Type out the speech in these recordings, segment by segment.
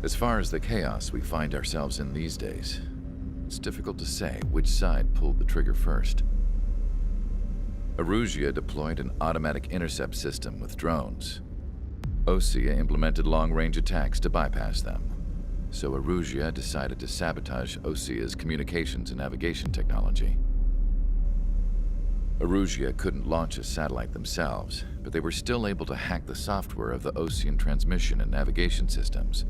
As far as the chaos we find ourselves in these days, it's difficult to say which side pulled the trigger first. Erusia deployed an automatic intercept system with drones. Osea implemented long-range attacks to bypass them. So Erusia decided to sabotage Osea's communications and navigation technology. Erusia couldn't launch a satellite themselves, but they were still able to hack the software of the Osean transmission and navigation systems.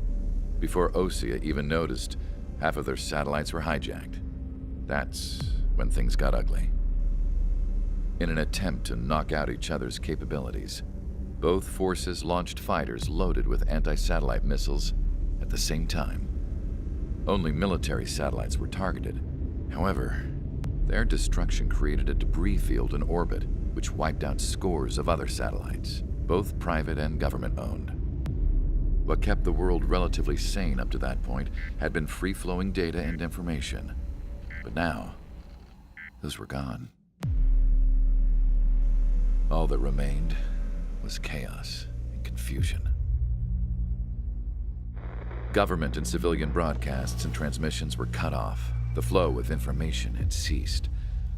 Before Osea even noticed, half of their satellites were hijacked. That's when things got ugly. In an attempt to knock out each other's capabilities, both forces launched fighters loaded with anti-satellite missiles at the same time. Only military satellites were targeted. However, their destruction created a debris field in orbit, which wiped out scores of other satellites, both private and government-owned. What kept the world relatively sane up to that point had been free-flowing data and information. But now, those were gone. All that remained was chaos and confusion. Government and civilian broadcasts and transmissions were cut off. The flow of information had ceased.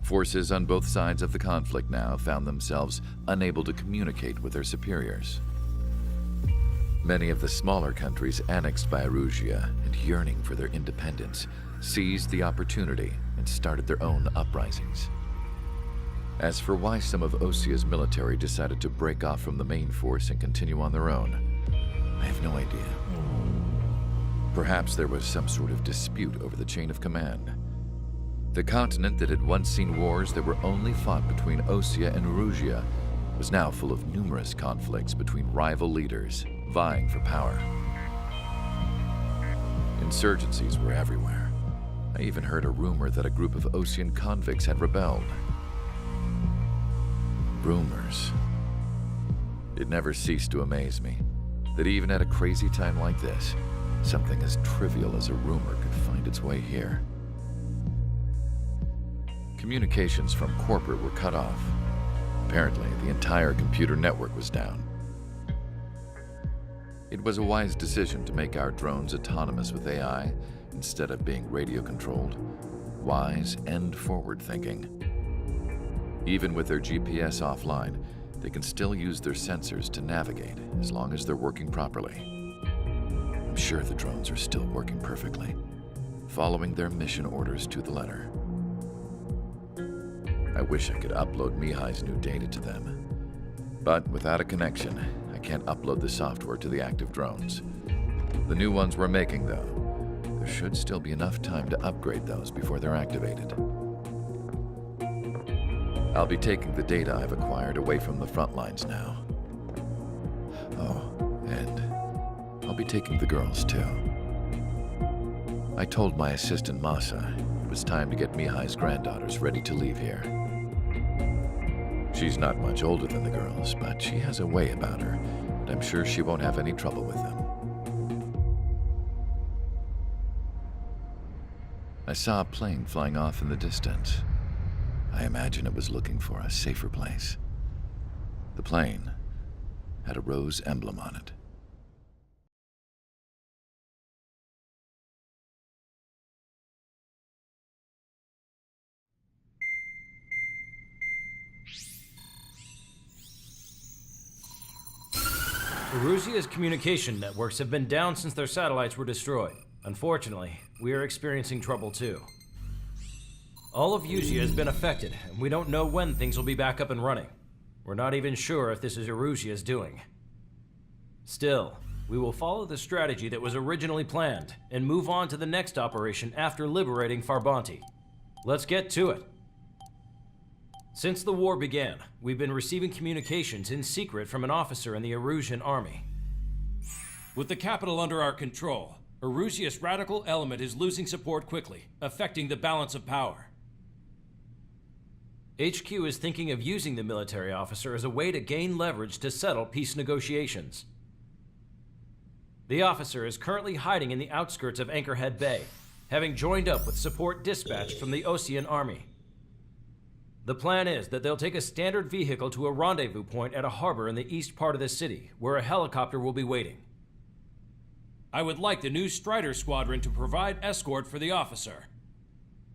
Forces on both sides of the conflict now found themselves unable to communicate with their superiors. Many of the smaller countries annexed by Erusia and yearning for their independence seized the opportunity and started their own uprisings. As for why some of Osea's military decided to break off from the main force and continue on their own, I have no idea. Perhaps there was some sort of dispute over the chain of command. The continent that had once seen wars that were only fought between Osea and Erusia was now full of numerous conflicts between rival leaders vying for power. Insurgencies were everywhere. I even heard a rumor that a group of Osean convicts had rebelled. Rumors. It never ceased to amaze me that even at a crazy time like this, something as trivial as a rumor could find its way here. Communications from corporate were cut off. Apparently, the entire computer network was down. It was a wise decision to make our drones autonomous with AI instead of being radio-controlled. Wise and forward-thinking. Even with their GPS offline, they can still use their sensors to navigate as long as they're working properly. I'm sure the drones are still working perfectly, following their mission orders to the letter. I wish I could upload Mihai's new data to them. But without a connection, I can't upload the software to the active drones. The new ones we're making, though, there should still be enough time to upgrade those before they're activated. I'll be taking the data I've acquired away from the front lines now. Oh, and I'll be taking the girls, too. I told my assistant Masa it was time to get Mihai's granddaughters ready to leave here. She's not much older than the girls, but she has a way about her, and I'm sure she won't have any trouble with them. I saw a plane flying off in the distance. I imagine it was looking for a safer place. The plane had a rose emblem on it. Erusia's communication networks have been down since their satellites were destroyed. Unfortunately, we are experiencing trouble too. All of Erusia has been affected, and we don't know when things will be back up and running. We're not even sure if this is Erusia's doing. Still, we will follow the strategy that was originally planned and move on to the next operation after liberating Farbanti. Let's get to it. Since the war began, we've been receiving communications in secret from an officer in the Erusian army. With the capital under our control, Erusia's radical element is losing support quickly, affecting the balance of power. HQ is thinking of using the military officer as a way to gain leverage to settle peace negotiations. The officer is currently hiding in the outskirts of Anchorhead Bay, having joined up with support dispatched from the Osean army. The plan is that they'll take a standard vehicle to a rendezvous point at a harbor in the east part of the city, where a helicopter will be waiting. I would like the new Strider Squadron to provide escort for the officer.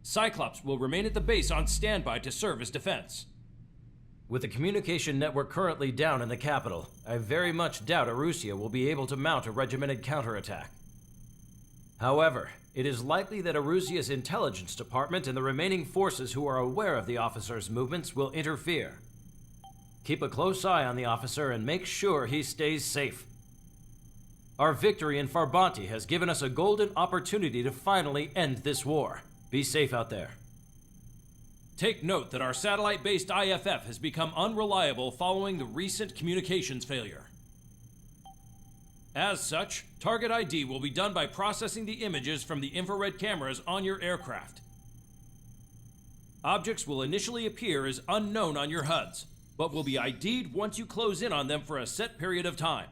Cyclops will remain at the base on standby to serve as defense. With the communication network currently down in the capital, I very much doubt Arusea will be able to mount a regimented counterattack. However, it is likely that Arusea's intelligence department and the remaining forces who are aware of the officer's movements will interfere. Keep a close eye on the officer and make sure he stays safe. Our victory in Farbanti has given us a golden opportunity to finally end this war. Be safe out there. Take note that our satellite-based IFF has become unreliable following the recent communications failure. As such, target ID will be done by processing the images from the infrared cameras on your aircraft. Objects will initially appear as unknown on your HUDs, but will be ID'd once you close in on them for a set period of time.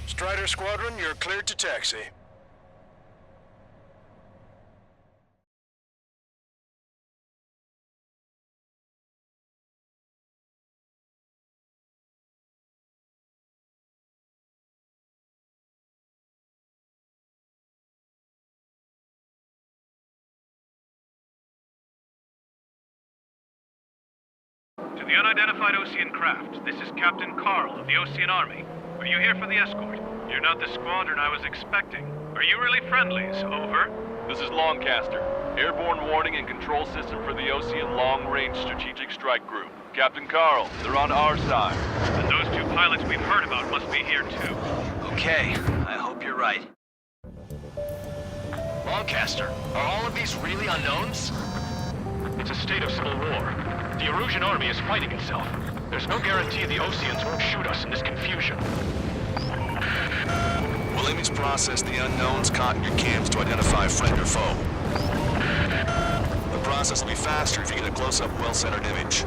Strider Squadron, you're cleared to taxi. To the unidentified Osean craft, this is Captain Carl of the Osean Army. Are you here for the escort? You're not the squadron I was expecting. Are you really friendlies? Over. This is Longcaster. Airborne warning and control system for the Osean Long-Range Strategic Strike Group. Captain Carl, they're on our side. And those two pilots we've heard about must be here too. Okay, I hope you're right. Longcaster, are all of these really unknowns? It's a state of civil war. The Erusian army is fighting itself. There's no guarantee the Oseans won't shoot us in this confusion. We'll aim to process the unknowns caught in your cams to identify friend or foe. The process will be faster if you get a close-up, well-centered image.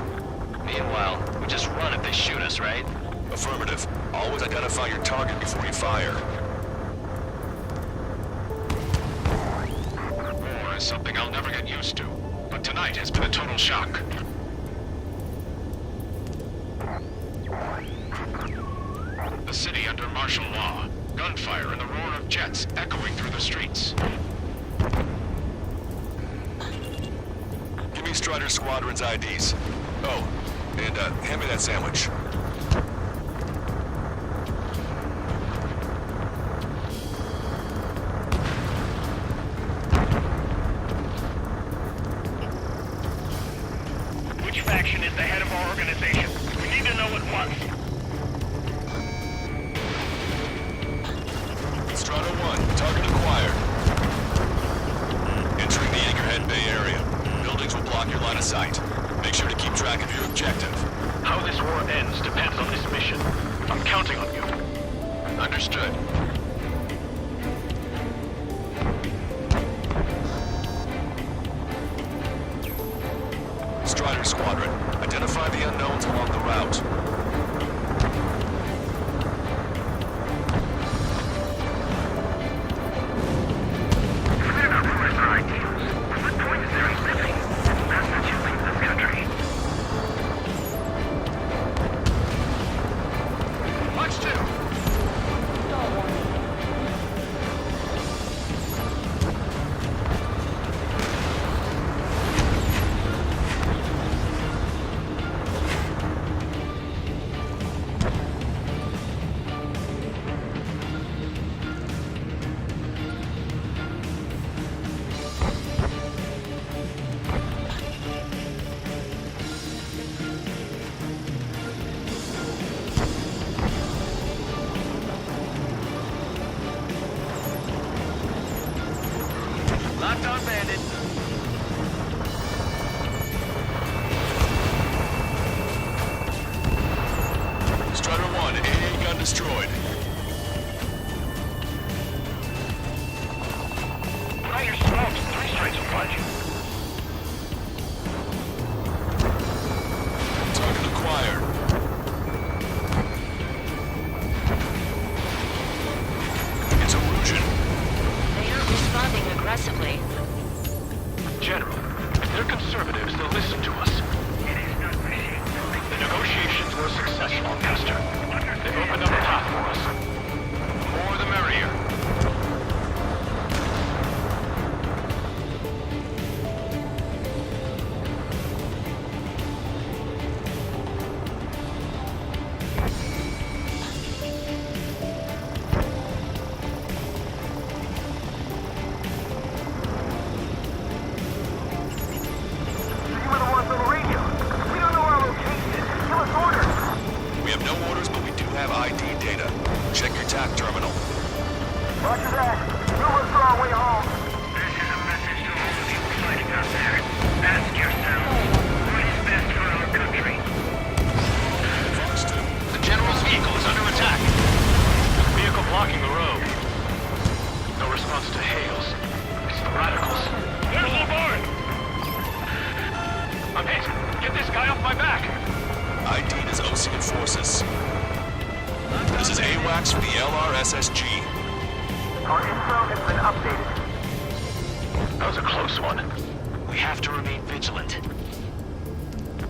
Meanwhile, we just run if they shoot us, right? Affirmative. Always identify your target before you fire. War is something I'll never get used to, but tonight has been a total shock. The city under martial law. Gunfire and the roar of jets echoing through the streets. Give me Strider Squadron's IDs. Oh, and hand me that sandwich. Which faction is the head of our organization? We need to know at once. Strider 1, target acquired. Entering the Anchorhead Bay area. Buildings will block your line of sight. Make sure to keep track of your objective. How how this war ends depends on this mission. I'm counting on you. Understood. Strider Squadron, identify the unknowns along the route. Locked on bandit. Strider 1, AA gun destroyed. Try your smokes. 3 strikes will find you. Target acquired. It's Erusian. They aren't responding aggressively. General, if they're conservatives, they'll listen to us. The negotiations were successful, Master. They've opened up a path for us. The more the merrier. We have no orders, but we do have ID data. Check your TAC terminal. Roger that. We'll withdraw our way home. This is a message to all the people fighting out there. Ask yourselves, what is best for our country? Fox 2. The General's vehicle is under attack. Vehicle blocking the road. No response to hails. It's the radicals. There's Lavard! I'm hit! Get this guy off my back! ID'd as Ocean forces. This is AWACS for the LRSSG. Our info has been updated. That was a close one. We have to remain vigilant.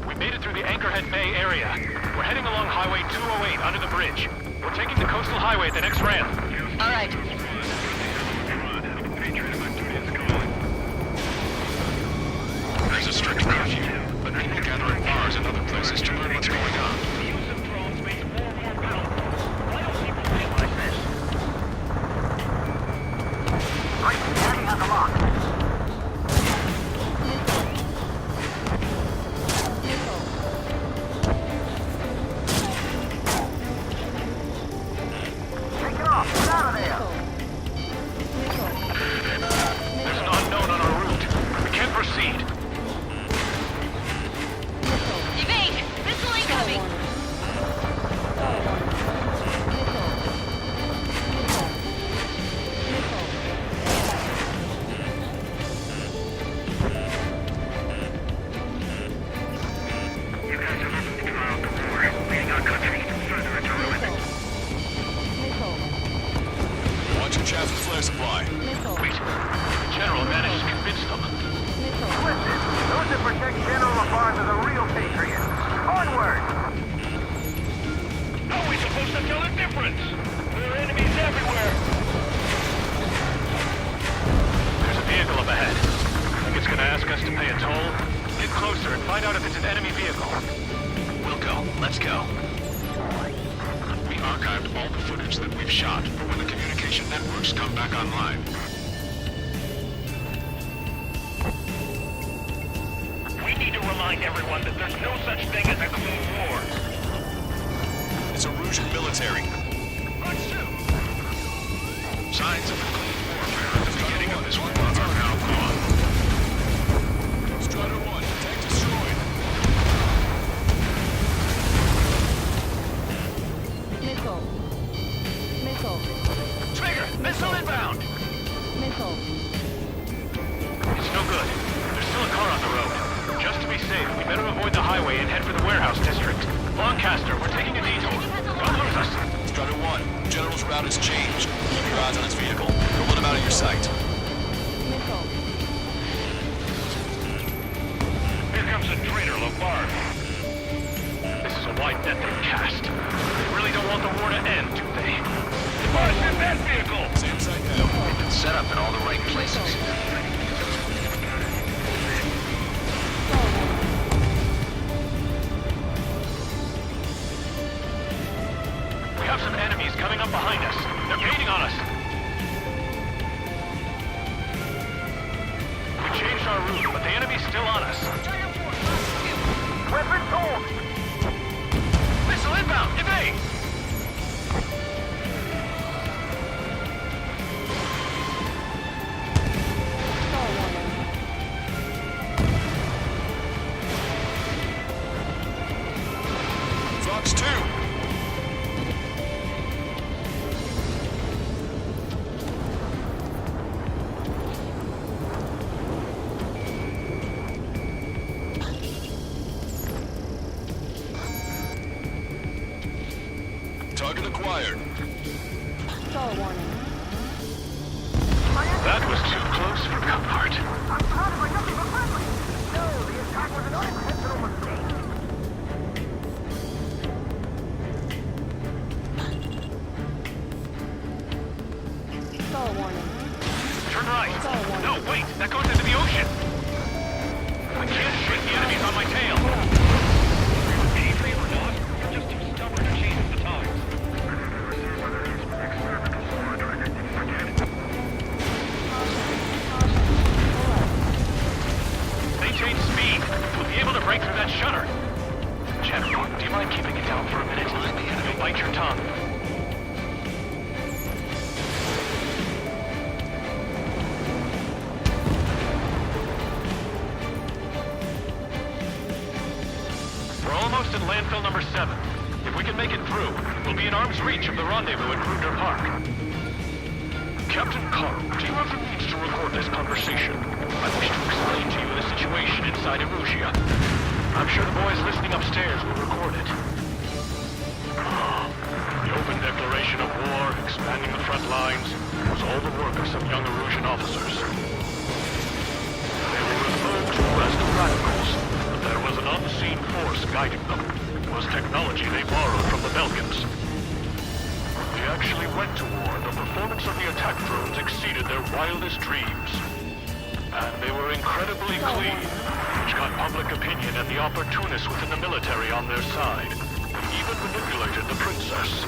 We made it through the Anchorhead Bay area. We're heading along Highway 208 under the bridge. We're taking the coastal highway at the next ramp. All right. There's a strict curfew, but people gather at bars and other places to learn what's going on. Right, standing on the lock. Take it off. Get out of there. There's an unknown on our route. We can't proceed. Evade! Missile incoming! You guys are looking to draw out the war, leading our country further into ruin. Watch your chaff and flare supply. Wait. The General managed to convince them. Listen, those that protect General Lafarge are the real patriots. Onward! How are we supposed to tell the difference? There are enemies everywhere. There's a vehicle up ahead. Think it's gonna ask us to pay a toll? Get closer and find out if it's an enemy vehicle. We'll go. Let's go. We archived all the footage that we've shot for when the communication networks come back online. We need to remind everyone that there's no such thing as a clean war. It's Erusian military. Signs of a clean warfare at the beginning of this war are now gone. Strider 1, tank destroyed. highway and head for the warehouse district. Lancaster, we're taking a detour. Don't lose us. Strider 1, General's route has changed. Keep your eyes on his vehicle. Don't let him out of your sight. Here comes a traitor, Lombard. This is a wide net they've cast. They really don't want the war to end, do they? Boss, in that vehicle! Same site now. They've been set up in all the right places. We have some enemies coming up behind us. They're gaining on us. We changed our route, but the enemy's still on us. Weapons hold! Missile inbound! Evade! Fox 2! Target acquired. That was too close for comfort. I'm surrounded by nothing but friendly. No, the attack was an unintentional mistake. Turn right. No, wait! That goes into the ocean! I can't shake the enemies on my tail! Easy or not, you're just too stubborn to change the times. They changed speed. We'll be able to break through that shutter. General, do you mind keeping it down for a minute? You'll bite your tongue. We're almost at landfill number 7. If we can make it through, we'll be in arm's reach of the rendezvous at Grunder Park. Captain Carl, do you have the means to record this conversation? I wish to explain to you the situation inside Erusia. I'm sure the boys listening upstairs will record it. The open declaration of war, expanding the front lines, was all the work of some young Erusian officers. They were referred to as the radicals, but there was an unseen force guiding them. It was technology they borrowed from the Belgians. They actually went to war, and the performance of the attack drones exceeded their wildest dreams. And they were incredibly clean, which got public opinion and the opportunists within the military on their side. Even manipulated the princess.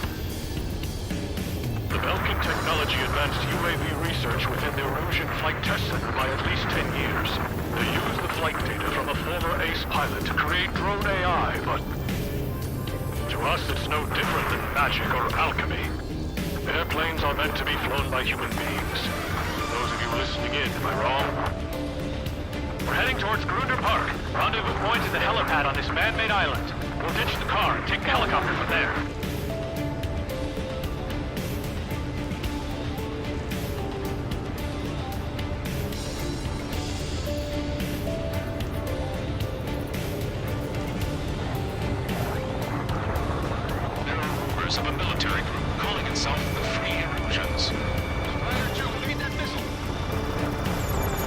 The Belkin technology advanced UAV research within the Erusian Flight Test Center by at least 10 years. They used the flight data from a former ace pilot to create drone AI, but to us it's no different than magic or alchemy. Airplanes are meant to be flown by human beings. Those of you listening in, am I wrong? We're heading towards Grunder Park. Rendezvous point is the helipad on this man-made island. We'll ditch the car and take the helicopter from there. There are rumors of a military group calling itself the Free Erusians. Strider 2, lead that missile.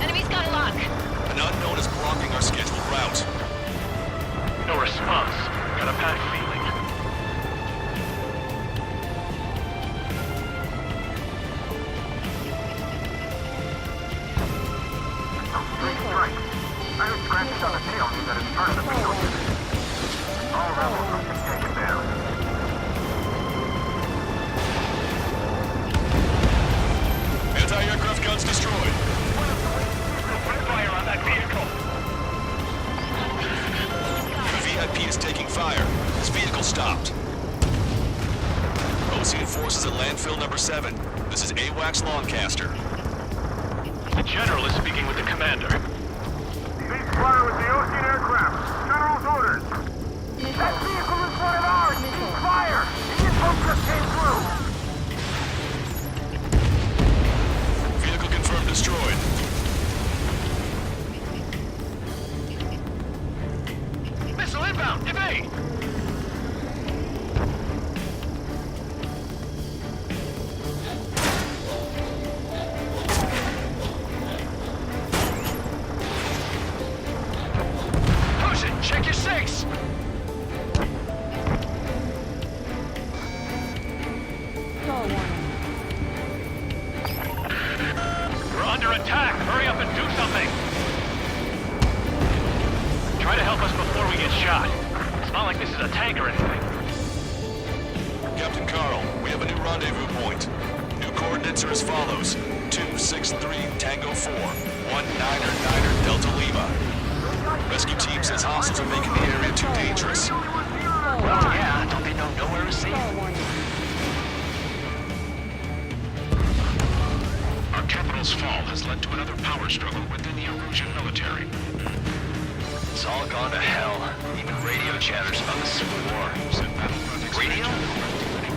Enemy's got a lock. An unknown is blocking our scheduled route. No response. Got a bad feeling. Three strikes. I heard scratches on the tail mean that it's part of the field. All rebels must be taken down. Anti-aircraft guns destroyed. Open fire on that vehicle. VIP is taking fire. This vehicle stopped. Ocean forces at landfill number 7. This is AWACS Lancaster. The general is speaking with the commander. Cease fire with the Ocean aircraft. General's orders. That vehicle is one of ours. Cease fire. The info just came through. Vehicle confirmed destroyed. Missile Inbound! Evade! Push it! Check your six! We're under attack! Hurry up and do something! Try to help us before we get shot. It's not like this is a tank or anything. Captain Carl, we have a new rendezvous point. New coordinates are as follows. 263 Tango 4, 1999 Delta Lima. Rescue team says hostiles are making the area too dangerous. Well, yeah, don't they know nowhere is safe? Our capital's fall has led to another power struggle within the Erusian military. It's all gone to hell. Even radio chatters about the Civil War. Radio?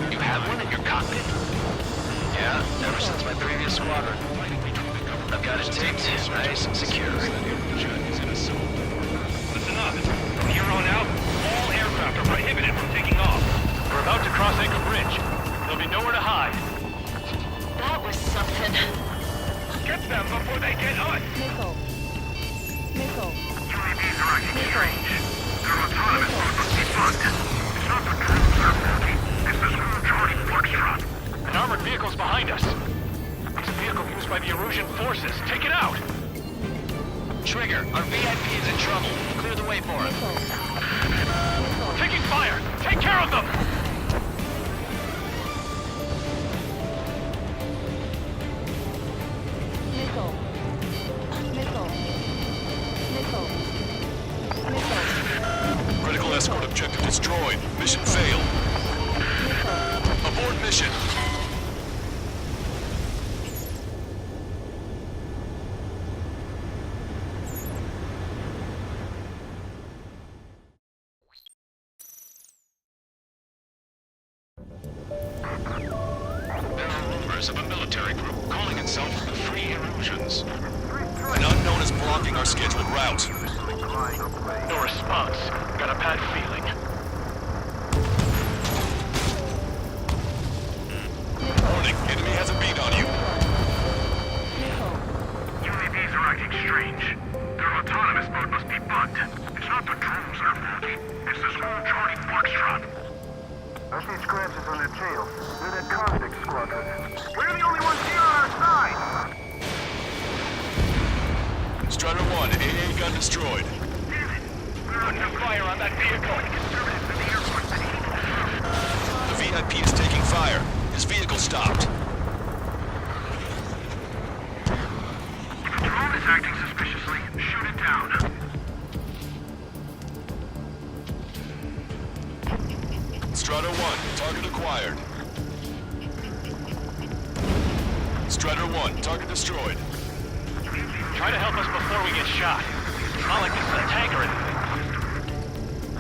You have one in your cockpit? Yeah, ever since my previous squadron. I've got it taped, nice and secure. Listen up. From here on out, all aircraft are prohibited from taking off. We're about to cross Anchor Bridge. There'll be nowhere to hide. That was something. Get them before they get us! UAVs are acting strange. They're autonomous, but must be bugged. It's not the drones they're working. It's the small charging Foxtrot. An armored vehicle's behind us. It's a vehicle used by the Erusian forces. Take it out! Trigger, our VIP is in trouble. Clear the way for it. Taking fire! Take care of them! Critical escort objective destroyed. Mission failed. Abort mission. There are rumors of a military group calling itself the Free Erusians. An unknown is blocking our scheduled route. No response. Got a bad feeling. Warning, enemy has a beat on you. UAVs are acting strange. Their autonomous mode must be bugged. It's not the drones they're working. It's the small charging Foxtrot. I see scratches on their tail. They're that convict squadron. We're the only ones here on our side! Strider 1, AA gun destroyed. Put new fire on that vehicle! The VIP is taking fire. His vehicle stopped. If a drone is acting suspiciously, shoot it down. Strider 1, target acquired. Strider 1, target destroyed. Try to help us before we get shot. It's not like this is a tank or anything.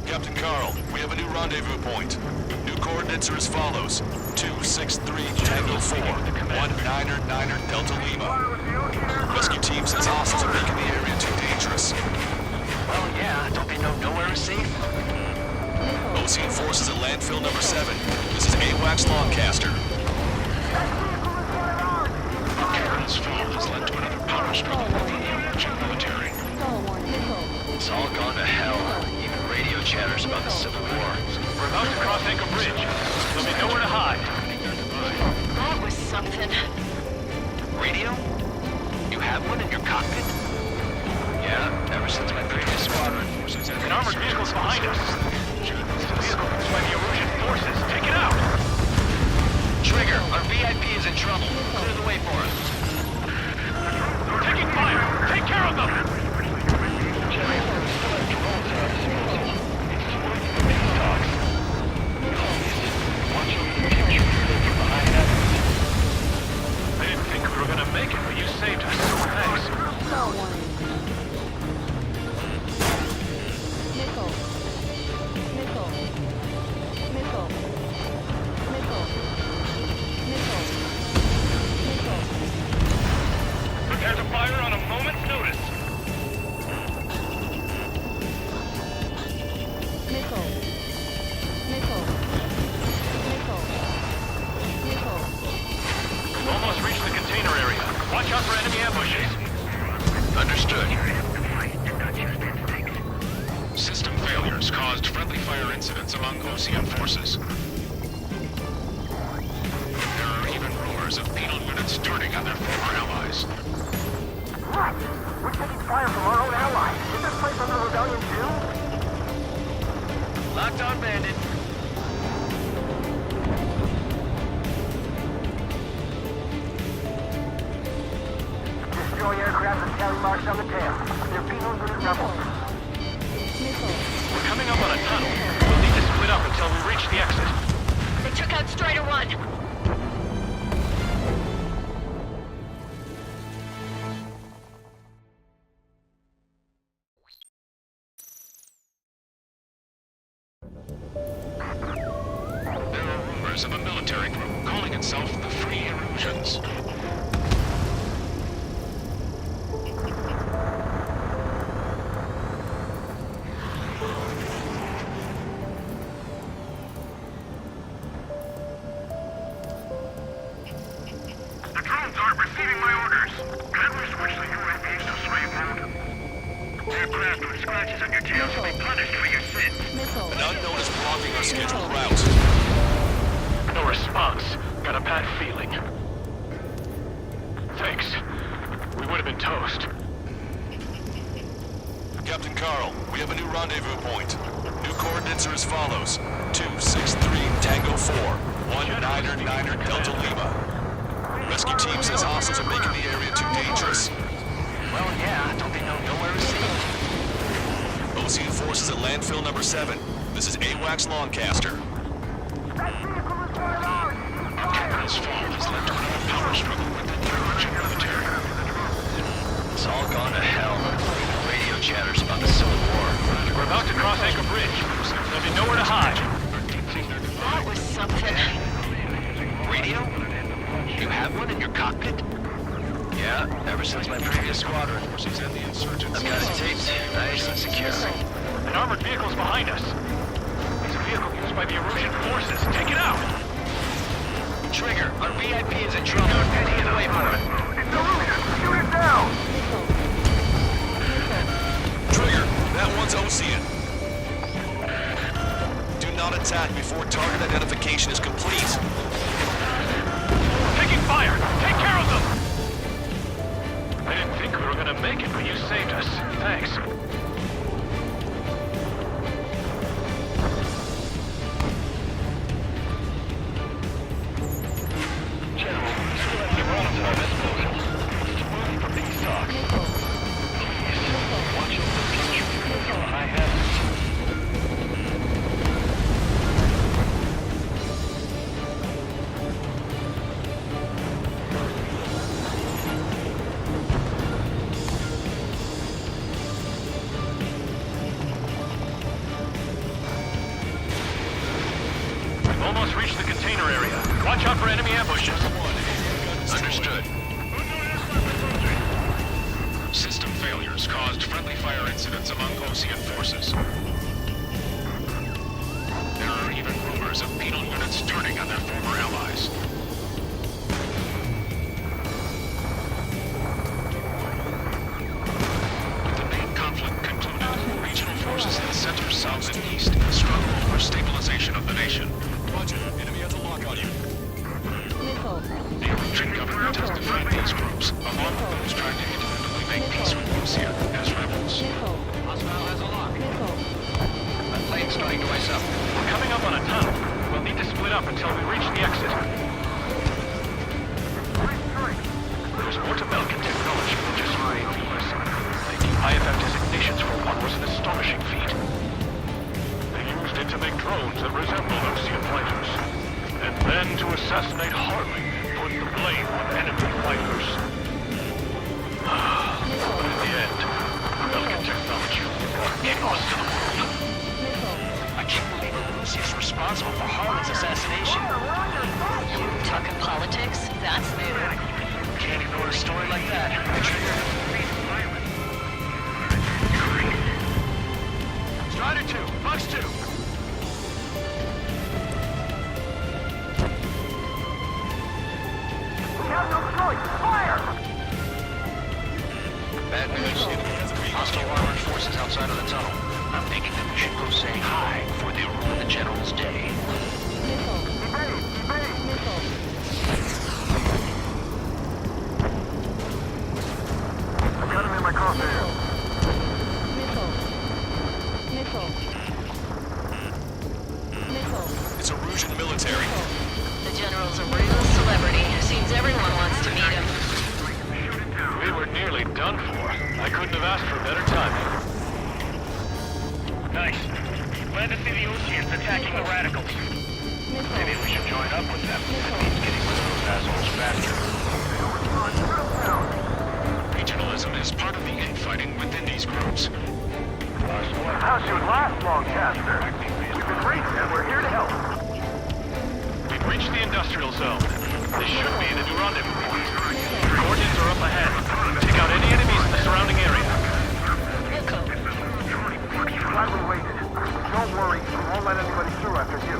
Captain Carl, we have a new rendezvous point. New coordinates are as follows. 263 Tango 4, 1999 Delta Lima. Rescue team says hostiles are making the area too dangerous. Well, yeah, don't they know nowhere is safe? Ocean forces at landfill number 7. This is AWACS Longcaster. Our capital's fall has led to another power struggle within the Erusian military. It's all gone to hell. Even radio chatters about the Civil War. We're about to cross Anchor Bridge. There'll be nowhere to hide. That was something. Radio? You have one in your cockpit? Yeah, ever since my previous squadron. An armored vehicle's behind us. It's a vehicle used by the Erusian forces. Take it out! Trigger, our VIP is in trouble. Clear the way for it. We're taking fire! Take care of them! I didn't think we were gonna make it, but you saved us. Thanks. friendly fire incidents among Osean forces. There are even rumors of penal units turning on their former allies. What? We're taking fire from our own allies. Is this place under rebellion too? Locked on, Bandit. Destroy aircraft and tally marks on the tail. They're penal unit rebels. We're coming up on a tunnel. We'll need to split up until we reach the exit. They took out Strider 1. There are rumors of a military group calling itself the Free Erusians. The drones aren't receiving my orders. Can we switch the UAVs to slave mode? Aircraft with scratches on your tails will be punished for your sins. An unknown is blocking our scheduled route. No response. Got a bad feeling. Thanks. We would have been toast. Captain Carl, we have a new rendezvous point. New coordinates are as follows. 263 Tango 4, 199er Delta Lima. Rescue team says hostiles are making the area too dangerous. Well, yeah, don't they know nowhere is safe? Osean forces at landfill number 7. This is AWACS Lancaster. Capital's fall has led to another power struggle within the Erusian military. It's all gone to hell. Radio chatters about the Civil War. We're about to cross Anchor Bridge. There'll be nowhere to hide. That was something. Radio? You have one in your cockpit? Yeah, ever since my previous squadron. I've got it taped, nice and secure. An armored vehicle's behind us. It's a vehicle used by the Erusian forces. Take it out! Trigger, our VIP is in trouble. Head away for it. It's Erusian! Shoot it down! Trigger, that one's Osean. Do not attack before target identification is complete. Taking fire! Take care of them! I didn't think we were gonna make it, but you saved us. Thanks. General, we still have some rounds at our disposal. It's too early for big stocks. Please, watch over the future. I have it. We've almost reached the container area. Watch out for enemy ambushes. Understood. System failures caused friendly fire incidents among Osean forces. There are even rumors of penal units turning on their former allies. With the main conflict concluded, regional forces in the center, south, and east struggle for stabilization of the nation. Roger, enemy has a lock on you. The Erusian government has defined these groups, along with those trying to independently make peace with Osean, as rebels. Hostile has a lock. My plane's starting to ice up. We're coming up on a tunnel. We'll need to split up until we reach the exit. There's more to Belkin technology than just UAVs. Taking IFF designations for one was an astonishing feat. They used it to make drones that resembled Osean fighters. And then to assassinate Harley, put the blame on enemy fighters. But in the end, Belkin technology brought chaos to the world. I can't believe Erusia's responsible for Harlan's assassination. Talking politics? That's new. Can't ignore a story like that. Trigger. Strider 2, Fox 2. Fire! Bad news. Hostile armored forces outside of the tunnel. I'm thinking that we should go say hi. Nice. Glad to see the Oceans attacking the radicals. Maybe we should join up with them. It means getting rid of those assholes faster. Regionalism is part of the infighting within these groups. How's your last long, Caster? We've been raided and we're here to help. We've reached the industrial zone. This should be the new rendezvous point. Coordinates are up ahead. Take out any enemies in the surrounding area. Glad we waited. Don't worry, we won't let anybody through after you.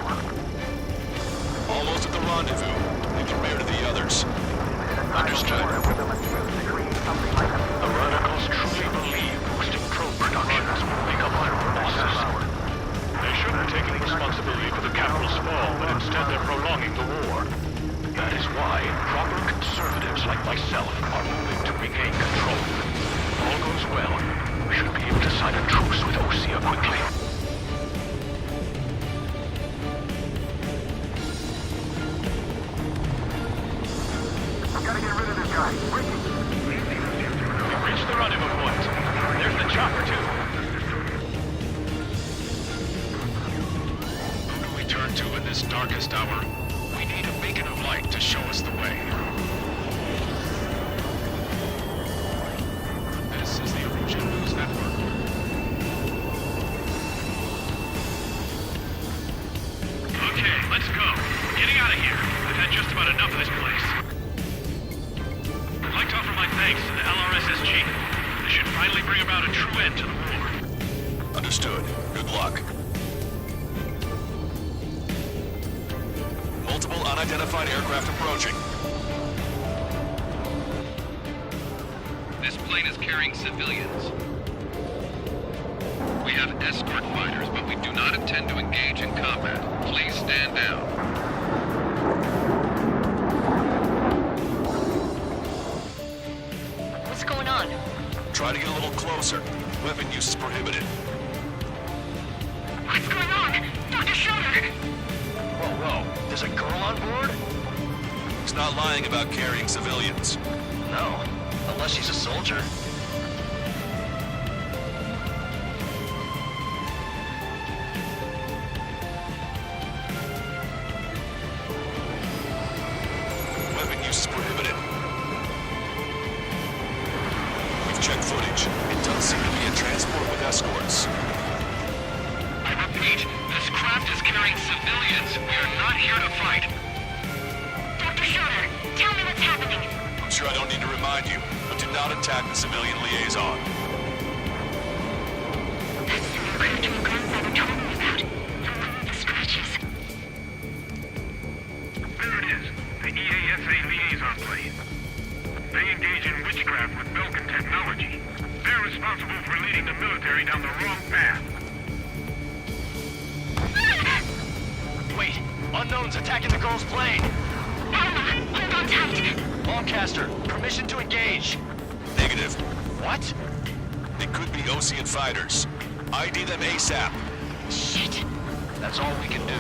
Almost at the rendezvous. Leave the rear to the others. Understood. The radicals truly believe boosting drone productions will make up their bosses. They shouldn't take any responsibility for the capital's fall, but instead they're prolonging the war. That is why proper conservatives like myself are moving to regain control. If all goes well, we should be able to sign a truce with Osea quickly. Gotta get rid of this guy. We've reached the rendezvous point. There's the chopper, too. Who do we turn to in this darkest hour? We need a beacon of light to show us the way. This is the Erosion News Network. Okay, let's go. Getting out of here. I've had just about enough of this place. I'd like to offer my thanks to the LRSSG. This should finally bring about a true end to the war. Understood. Good luck. Multiple unidentified aircraft approaching. This plane is carrying civilians. We have escort fighters, but we do not intend to engage in combat. Please stand down. What's going on? Try to get a little closer. Weapon use is prohibited. What's going on? Dr. Schroeder! Whoa. There's a girl on board? He's not lying about carrying civilians. No. Unless she's a soldier. Weapon use is prohibited. We've checked footage. It does seem to be a transport with escorts. I repeat, this craft is carrying civilians. We are not here to fight. Dr. Schroeder, tell me what's happening. I'm sure I don't need to remind you, but do not attack the civilian liaison. That's the aircraft your grandfather told me about. The one with the scratches. There it is. The EASA liaison plane. They engage in witchcraft with Belkin technology. They're responsible for leading the military down the wrong path. Wait. Unknown's attacking the girl's plane. Alma, hold on tight. Longcaster, permission to engage. Negative. What? They could be Ocean fighters. ID them ASAP. Shit. That's all we can do.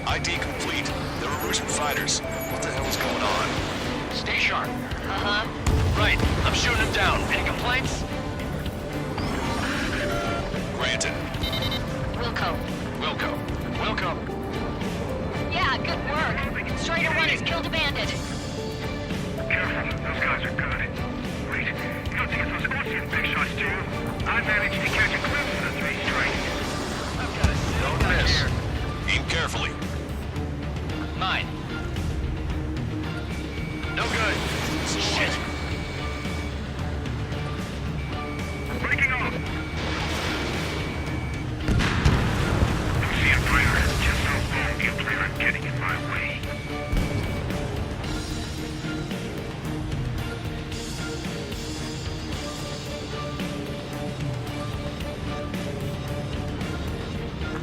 ID complete. They're Erosion fighters. What the hell is going on? Stay sharp. Uh-huh. Right. I'm shooting him down. Any complaints? Granted. Wilco. Wilco. Yeah, good work. Strider 1 has killed a bandit. Careful, those guys are good. Wait, you don't think it was Ocean big shots, do you? I managed to catch a glimpse of the three strikes. Don't miss. Aim carefully. 9. No good. Shit. Breaking off. Ocean fighter, just how long do you plan on getting in my way?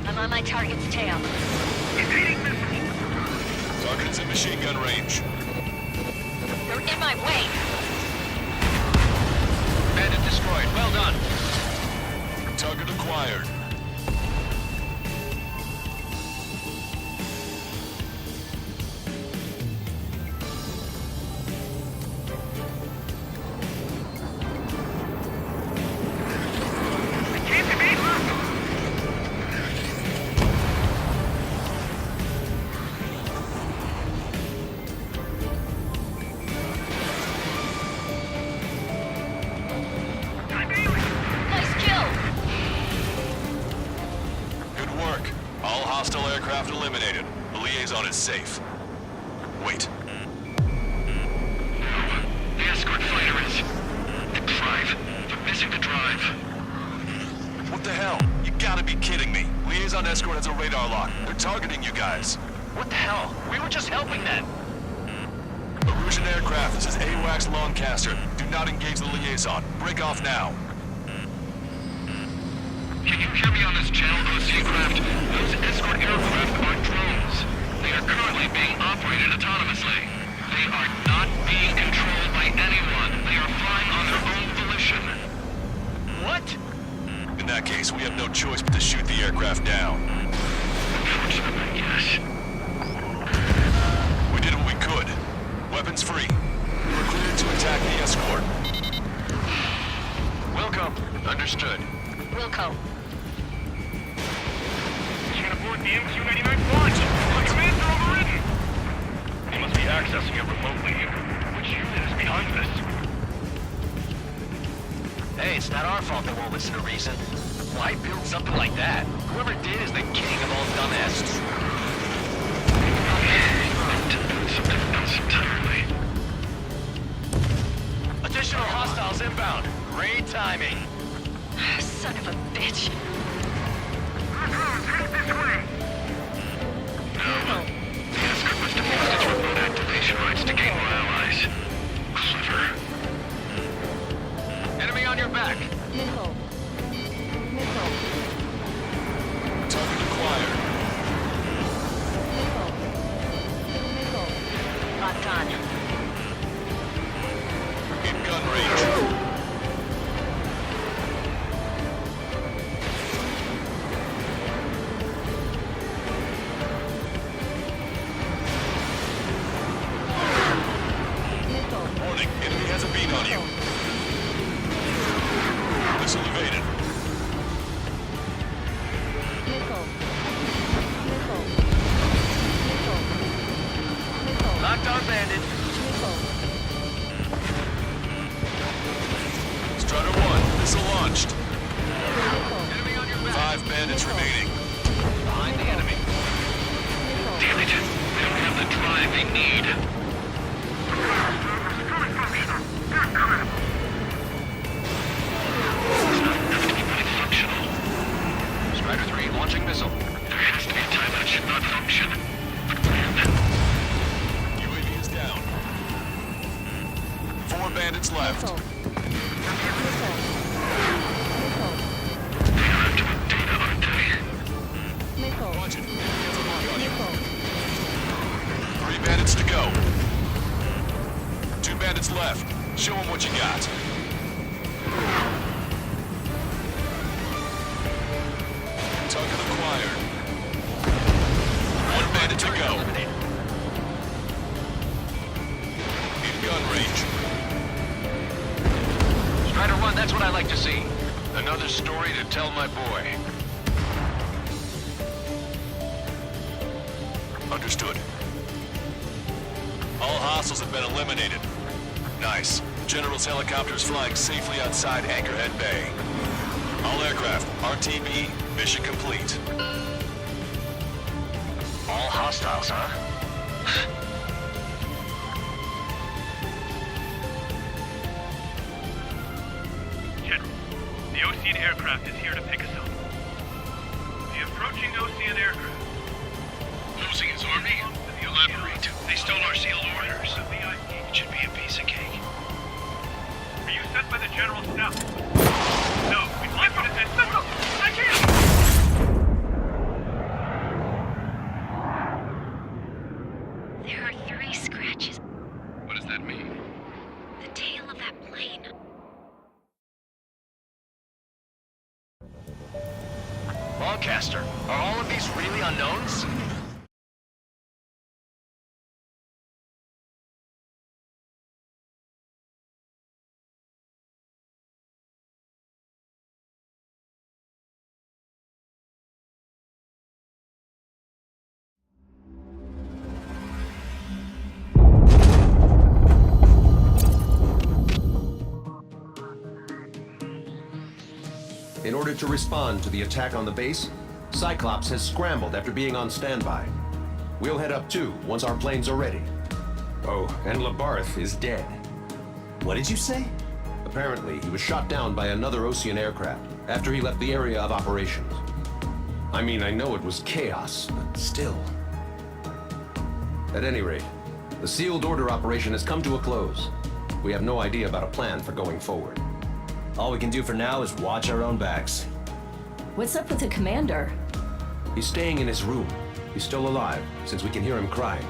I'm on my target's tail. Evading missile. Target is in machine gun range. They're in my way. Bandit destroyed. Well done. Target acquired. aircraft eliminated. The liaison is safe. Wait. The escort fighter is... The drive. They're missing the drive. What the hell? You gotta be kidding me. Liaison escort has a radar lock. They're targeting you guys. What the hell? We were just helping them. Erusian aircraft, this is AWACS Lancaster. Do not engage the liaison. Break off now. Can you hear me on this channel, OC craft? Those escort aircraft are drones. They are currently being operated autonomously. They are not being controlled by anyone. They are flying on their own volition. What? In that case, we have no choice but to shoot the aircraft down. Unfortunately, yes. We did what we could. Weapons free. We're cleared to attack the escort. Welcome. Understood. Wilco. Can't aboard the MQ-99 launch. My commands are overridden. They must be accessing it remotely. Which unit is behind this? Hey, it's not our fault they won't listen to reason. Why build something like that? Whoever did is the king of all dumbasses. Something else entirely. Additional hostiles inbound. Great timing. Son of a bitch. Take this way. No. The escort must have used its remote activation rights to gain more allies. Clever. Enemy on your back. Missile. Missile. Target acquired. Missile. Missile. Locked on. In gun range. Missile. Warning, enemy has a beat on you. Missile evaded. Missile. Missile. Missile. Missile. Locked on bandit. Missile. Strider 1, missile launched. Missile. Enemy on your back. 5 bandits remaining. Behind the enemy. Missile. Damn it. They don't have the drive they need. Fully functional. Good crap. It's not enough to be fully functional. Strider 3 launching missile. There has to be a time that it should not function. UAV is down. 4 bandits left. Missile. Missile. Missile. They are after the data, aren't they? Missile. Watch it. Hands on mark on you. Missile. 3 bandits to go. 2 bandits left. Show them what you got. Target acquired. 1 bandit to go. In gun range. Strider 1, that's what I like to see. Another story to tell my boy. Understood. All hostiles have been eliminated. Nice. General's helicopter is flying safely outside Anchorhead Bay. All aircraft, RTB, mission complete. All hostiles, huh? General, the Ocean aircraft is here to pick us up. The approaching Ocean aircraft. Losing his army? Elaborate. They stole our sealed orders. It should be a piece of cake. Are you sent by the General's staff? No, we'd like you to send someone. I can't! There are 3 scratches. What does that mean? The tail of that plane. Lancaster, are all of these really unknowns? In order to respond to the attack on the base, Cyclops has scrambled after being on standby. We'll head up too, once our planes are ready. Oh, and Labarth is dead. What did you say? Apparently, he was shot down by another Ocean aircraft after he left the area of operations. I mean, I know it was chaos, but still. At any rate, the sealed order operation has come to a close. We have no idea about a plan for going forward. All we can do for now is watch our own backs. What's up with the commander? He's staying in his room. He's still alive, since we can hear him crying.